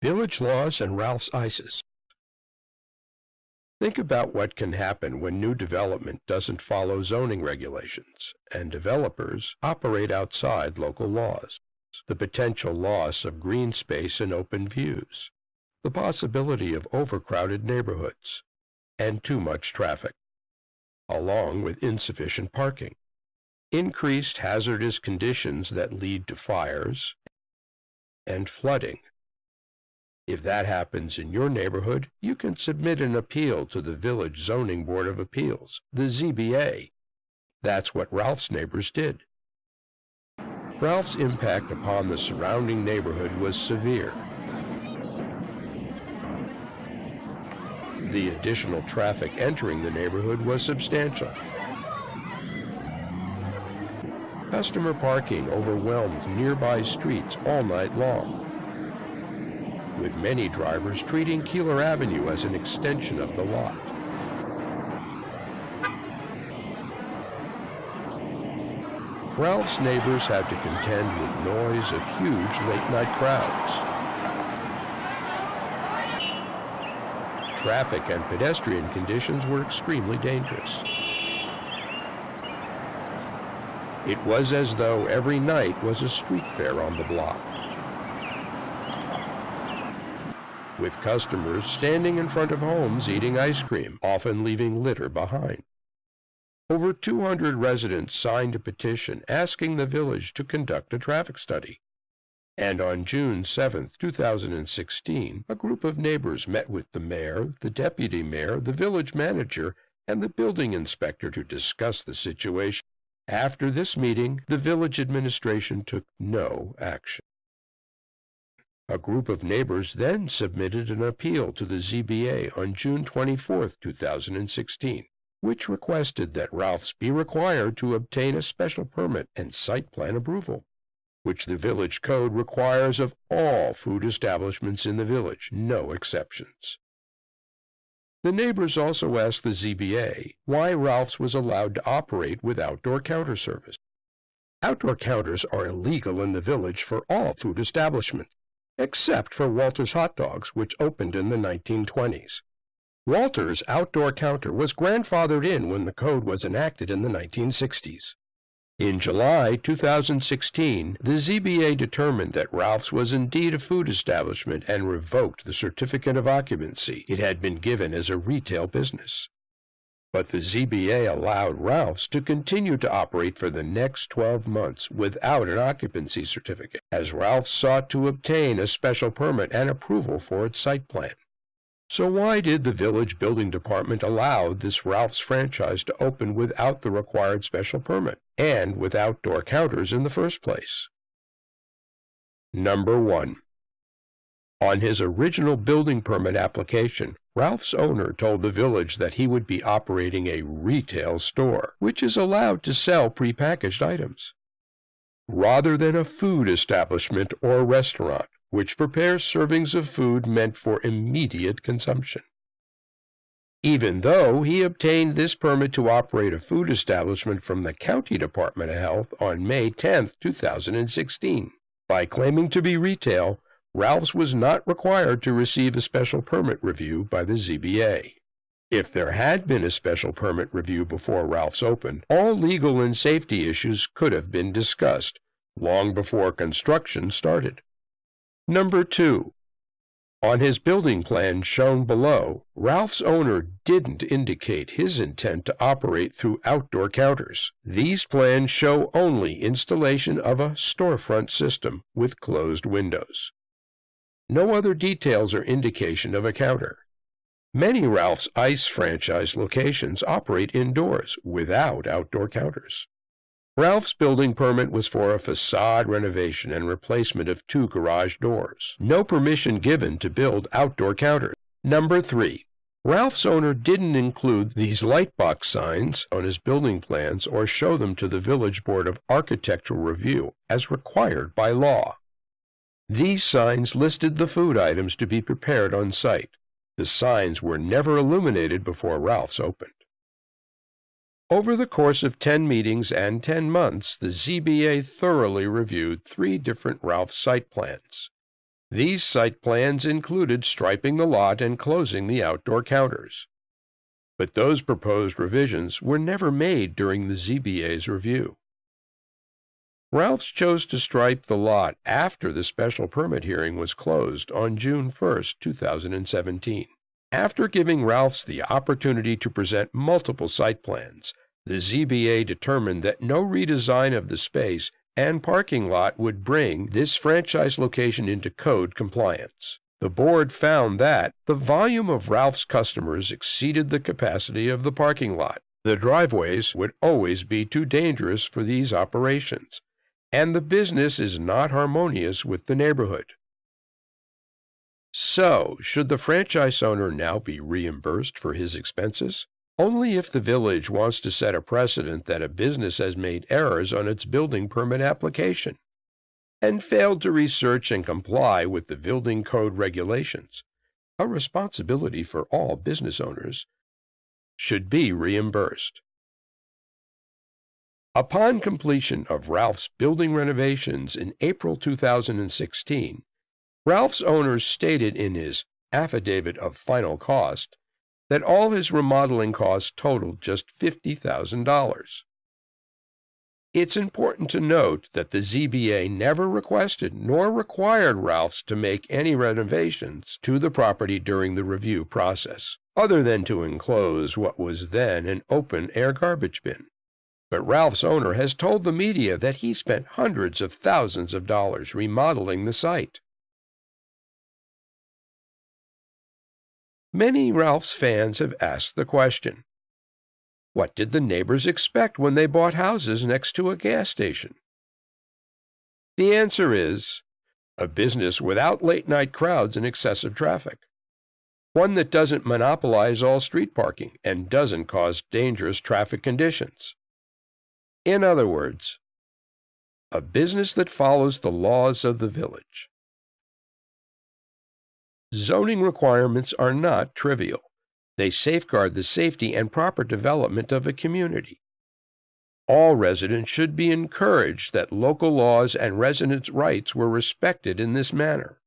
Village laws and Ralph's ices. Think about what can happen when new development doesn't follow zoning regulations and developers operate outside local laws. The potential loss of green space and open views, the possibility of overcrowded neighborhoods, and too much traffic, along with insufficient parking, increased hazardous conditions that lead to fires and flooding. If that happens in your neighborhood, you can submit an appeal to the Village Zoning Board of Appeals, the ZBA. That's what Ralph's neighbors did. Ralph's impact upon the surrounding neighborhood was severe. The additional traffic entering the neighborhood was substantial. Customer parking overwhelmed nearby streets all night long, with many drivers treating Keeler Avenue as an extension of the lot. Ralph's neighbors had to contend with noise of huge late-night crowds. Traffic and pedestrian conditions were extremely dangerous. It was as though every night was a street fair on the block, with customers standing in front of homes eating ice cream, often leaving litter behind. Over 200 residents signed a petition asking the village to conduct a traffic study. And on June 7, 2016, a group of neighbors met with the mayor, the deputy mayor, the village manager, and the building inspector to discuss the situation. After this meeting, the village administration took no action. A group of neighbors then submitted an appeal to the ZBA on June 24, 2016, which requested that Ralph's be required to obtain a special permit and site plan approval, which the village code requires of all food establishments in the village, no exceptions. The neighbors also asked the ZBA why Ralph's was allowed to operate with outdoor counter service. Outdoor counters are illegal in the village for all food establishments, except for Walter's Hot Dogs, which opened in the 1920s. Walter's outdoor counter was grandfathered in when the code was enacted in the 1960s. In July 2016, the ZBA determined that Ralph's was indeed a food establishment and revoked the certificate of occupancy it had been given as a retail business. But the ZBA allowed Ralph's to continue to operate for the next 12 months without an occupancy certificate, as Ralph's sought to obtain a special permit and approval for its site plan. So why did the village building department allow this Ralph's franchise to open without the required special permit and with outdoor counters in the first place? Number 1. On his original building permit application, Ralph's owner told the village that he would be operating a retail store, which is allowed to sell prepackaged items, rather than a food establishment or restaurant, which prepares servings of food meant for immediate consumption. Even though he obtained this permit to operate a food establishment from the County Department of Health on May 10, 2016. By claiming to be retail, Ralph's was not required to receive a special permit review by the ZBA. If there had been a special permit review before Ralph's opened, all legal and safety issues could have been discussed long before construction started. Number 2. On his building plan shown below, Ralph's owner didn't indicate his intent to operate through outdoor counters. These plans show only installation of a storefront system with closed windows. No other details or indication of a counter. Many Ralph's Ice franchise locations operate indoors without outdoor counters. Ralph's building permit was for a facade renovation and replacement of 2 garage doors. No permission given to build outdoor counters. Number 3. Ralph's owner didn't include these lightbox signs on his building plans or show them to the Village Board of Architectural Review as required by law. These signs listed the food items to be prepared on site. The signs were never illuminated before Ralph's opened. Over the course of 10 meetings and 10 months, the ZBA thoroughly reviewed 3 different Ralph's site plans. These site plans included striping the lot and closing the outdoor counters. But those proposed revisions were never made during the ZBA's review. Ralph's chose to stripe the lot after the special permit hearing was closed on June 1, 2017. After giving Ralph's the opportunity to present multiple site plans, the ZBA determined that no redesign of the space and parking lot would bring this franchise location into code compliance. The board found that the volume of Ralph's customers exceeded the capacity of the parking lot. The driveways would always be too dangerous for these operations, and the business is not harmonious with the neighborhood. So, should the franchise owner now be reimbursed for his expenses? Only if the village wants to set a precedent that a business has made errors on its building permit application and failed to research and comply with the building code regulations, a responsibility for all business owners, should be reimbursed. Upon completion of Ralph's building renovations in April 2016, Ralph's owners stated in his affidavit of final cost that all his remodeling costs totaled just $50,000. It's important to note that the ZBA never requested nor required Ralph's to make any renovations to the property during the review process, other than to enclose what was then an open-air garbage bin. But Ralph's owner has told the media that he spent hundreds of thousands of dollars remodeling the site. Many Ralph's fans have asked the question, what did the neighbors expect when they bought houses next to a gas station? The answer is, a business without late-night crowds and excessive traffic. One that doesn't monopolize all street parking and doesn't cause dangerous traffic conditions. In other words, a business that follows the laws of the village. Zoning requirements are not trivial. They safeguard the safety and proper development of a community. All residents should be encouraged that local laws and residents' rights were respected in this manner.